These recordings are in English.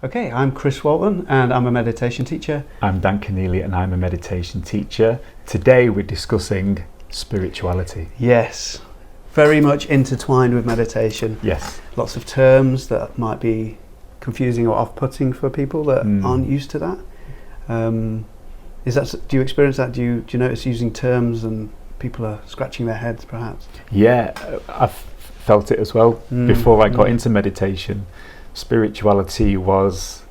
Okay, I'm Chris Walton and I'm a meditation teacher. I'm Dan Conneely and I'm a meditation teacher. Today we're discussing spirituality. Yes, very much intertwined with meditation. Yes. Lots of terms that might be confusing or off-putting for people that aren't used to that. Do you experience that? Do you notice using terms and people are scratching their heads perhaps? Yeah, I've felt it as well. Before I got into meditation, spirituality was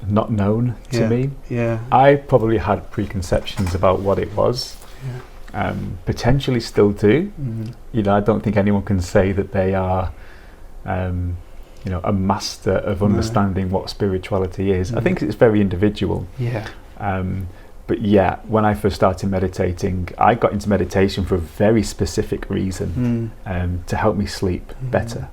not known to me. Yeah. I probably had preconceptions about what it was. Yeah. Potentially still do. I don't think anyone can say that they are a master of understanding what spirituality is. I think it's very individual. Yeah. But yeah, when I first started meditating, I got into meditation for a very specific reason, to help me sleep better.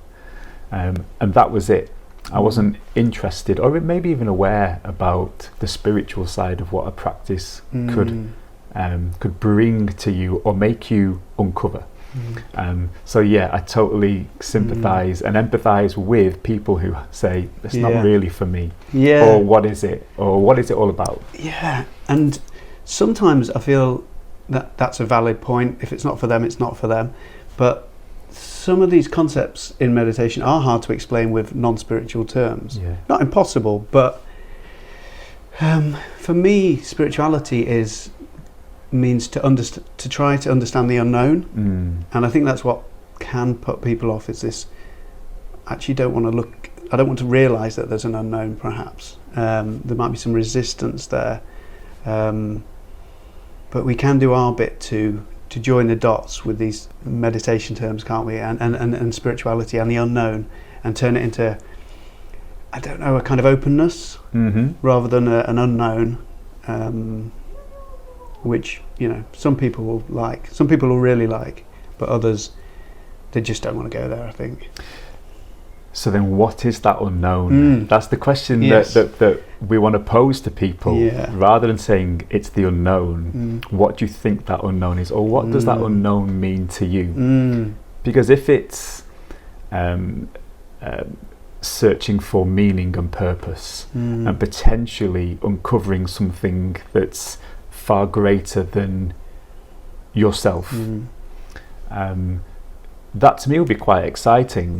And that was it. I wasn't interested or maybe even aware about the spiritual side of what a practice could bring to you or make you uncover. So yeah, I totally sympathise and empathise with people who say it's not really for me. Yeah. Or what is it? Or what is it all about? Yeah, and sometimes I feel that that's a valid point. If it's not for them, it's not for them. But some of these concepts in meditation are hard to explain with non-spiritual terms. Yeah. Not impossible, but for me, spirituality means to try to understand the unknown, and I think that's what can put people off. Is this actually I don't want to realise that there's an unknown. Perhaps there might be some resistance there, but we can do our bit to join the dots with these meditation terms, can't we? And spirituality and the unknown, and turn it into a kind of openness rather than an unknown. Which some people will like, some people will really like, but others they just don't want to go there, I think. So then, what is that unknown? That's the question that we want to pose to people, rather than saying it's the unknown. What do you think that unknown is, or what does that unknown mean to you? Because if it's searching for meaning and purpose, and potentially uncovering something that's far greater than yourself, that to me would be quite exciting.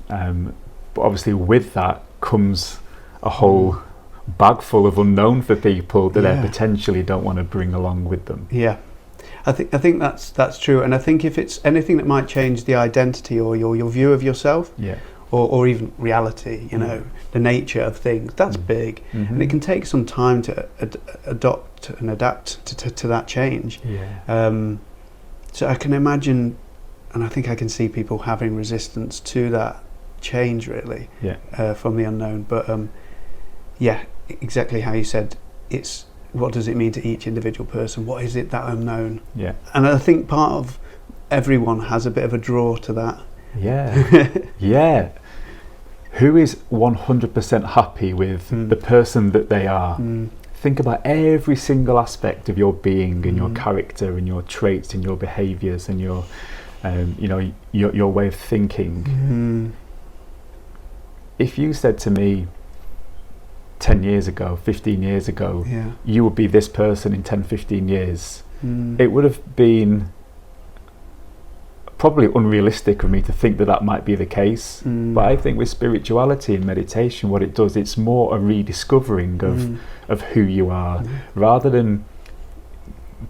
But obviously with that comes a whole bag full of unknown for people that they potentially don't want to bring along with them. I think that's true, and I think if it's anything that might change the identity or your view of yourself, or even reality, the nature of things, that's big, and it can take some time to adopt and adapt to that change. So I can imagine, and I think I can see people having resistance to that change, really, from the unknown. But exactly how you said, it's what does it mean to each individual person? What is it, that unknown? And I think part of everyone has a bit of a draw to that. Who is 100% happy with the person that they are? Think about every single aspect of your being and your character and your traits and your behaviours and your your way of thinking. If you said to me 10 years ago, 15 years ago, you would be this person in 10, 15 years, it would have been probably unrealistic of me to think that might be the case. But I think with spirituality and meditation, what it does, it's more a rediscovering of who you are, rather than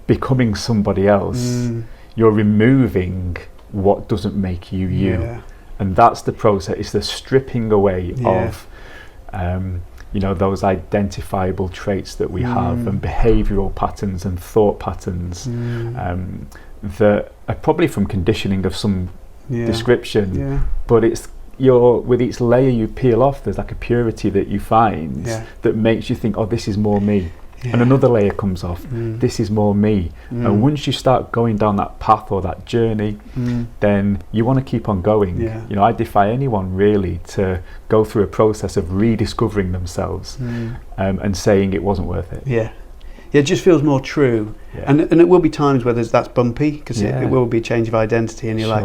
becoming somebody else. You're removing what doesn't make you you, and that's the process. It's the stripping away of those identifiable traits that we have, and behavioural patterns and thought patterns that are probably from conditioning of some description, but it's with each layer you peel off, there's like a purity that you find that makes you think, oh, this is more me. And another layer comes off, this is more me. And once you start going down that path or that journey, then you want to keep on going. I defy anyone really to go through a process of rediscovering themselves and saying it wasn't worth it. It just feels more true. And it will be times where that's bumpy, because it will be a change of identity, and you're like,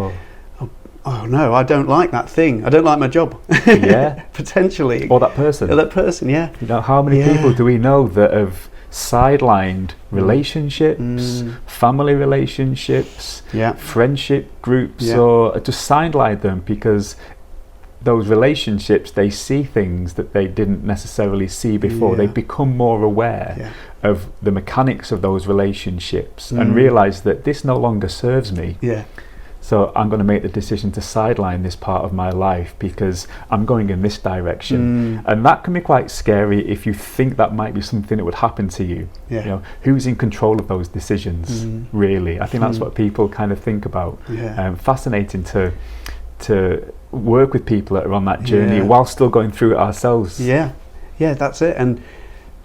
oh, oh no, I don't like that thing. I don't like my job. Yeah. Potentially. Or that person. Or that person, yeah. You know, how many people do we know that have sidelined relationships, family relationships, friendship groups, or just sidelined them because those relationships, they see things that they didn't necessarily see before. They become more aware of the mechanics of those relationships and realise that this no longer serves me. So I'm going to make the decision to sideline this part of my life because I'm going in this direction. And that can be quite scary if you think that might be something that would happen to you. You know, who's in control of those decisions, really? I think that's what people kind of think about. Fascinating to work with people that are on that journey while still going through it ourselves. Yeah, that's it. And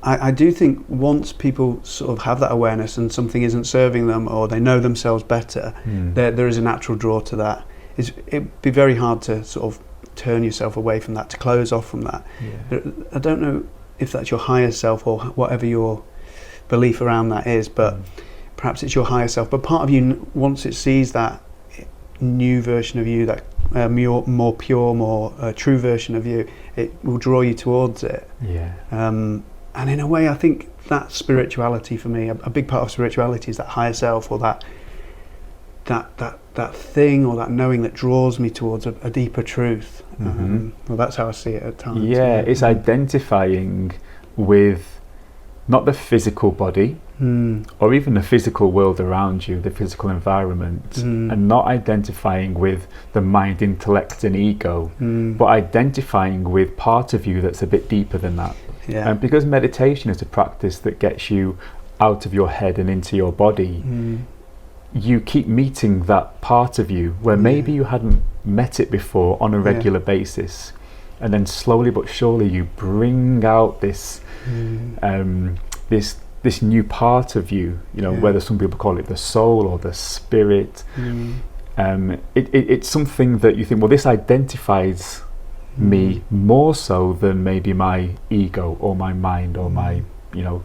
I do think once people sort of have that awareness and something isn't serving them or they know themselves better, there is a natural draw to that. It'd be very hard to sort of turn yourself away from that, to close off from that. I don't know if that's your higher self or whatever your belief around that is, but perhaps it's your higher self. But part of you, once it sees that new version of you, that more pure, more true version of you, it will draw you towards it. And in a way, I think that spirituality for me, a big part of spirituality is that higher self, or that thing, or that knowing that draws me towards a deeper truth. Well, that's how I see it at times. It's identifying with not the physical body or even the physical world around you, the physical environment, and not identifying with the mind, intellect and ego, but identifying with part of you that's a bit deeper than that. Because meditation is a practice that gets you out of your head and into your body, you keep meeting that part of you where maybe you hadn't met it before on a regular basis, and then slowly but surely you bring out this this new part of you, you know, whether some people call it the soul or the spirit. It's something that you think, well, this identifies me more so than maybe my ego or my mind or my, you know,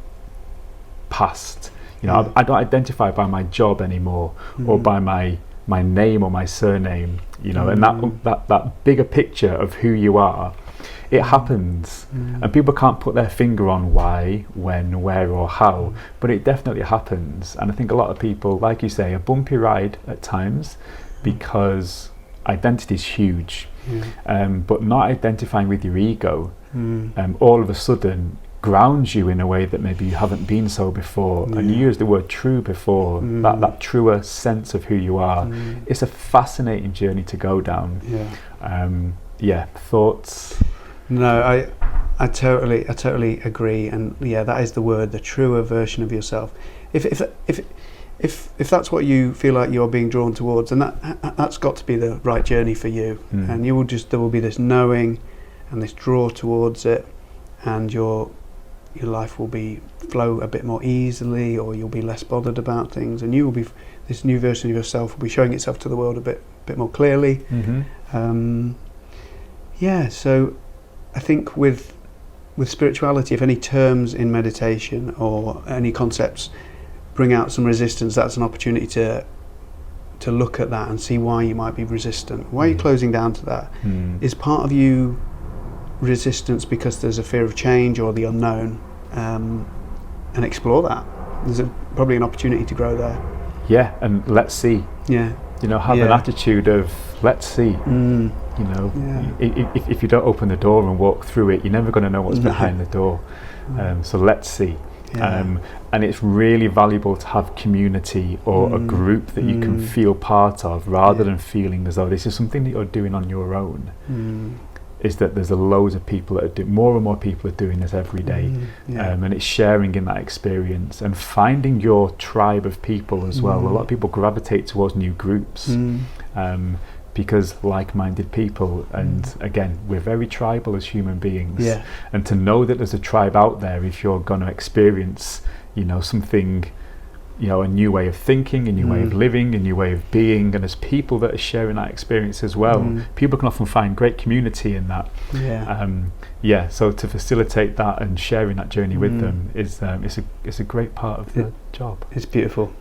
past. You know, I don't identify by my job anymore or by my name or my surname, you know, and that bigger picture of who you are, it happens. And people can't put their finger on why, when, where or how, but it definitely happens. And I think a lot of people, like you say, a bumpy ride at times because identity is huge. But not identifying with your ego all of a sudden grounds you in a way that maybe you haven't been so before. And you used the word true before, that truer sense of who you are. It's a fascinating journey to go down. Thoughts? No, I totally agree, and that is the word, the truer version of yourself. If that's what you feel like you're being drawn towards, and that's got to be the right journey for you, and there will be this knowing and this draw towards it, and your life will flow a bit more easily, or you'll be less bothered about things, and you will be, this new version of yourself will be showing itself to the world a bit more clearly. So I think with spirituality, if any terms in meditation or any concepts bring out some resistance, that's an opportunity to look at that and see why you might be resistant. Why are you closing down to that? Is part of you resistance because there's a fear of change or the unknown? And explore that. There's probably an opportunity to grow there. And let's see. You know, have an attitude of let's see. You know, if you don't open the door and walk through it, you're never going to know what's behind the door. So let's see. And it's really valuable to have community or a group that you can feel part of, rather than feeling as though this is something that you're doing on your own. Is that there's loads of people that are more and more people are doing this every day, and it's sharing in that experience and finding your tribe of people as well. A lot of people gravitate towards new groups because like-minded people, and again, we're very tribal as human beings, and to know that there's a tribe out there, if you're going to experience, you know, something, you know, a new way of thinking, a new way of living, a new way of being, and there's people that are sharing that experience as well. People can often find great community in that. So to facilitate that and sharing that journey with them is it's a great part of the job. It's beautiful.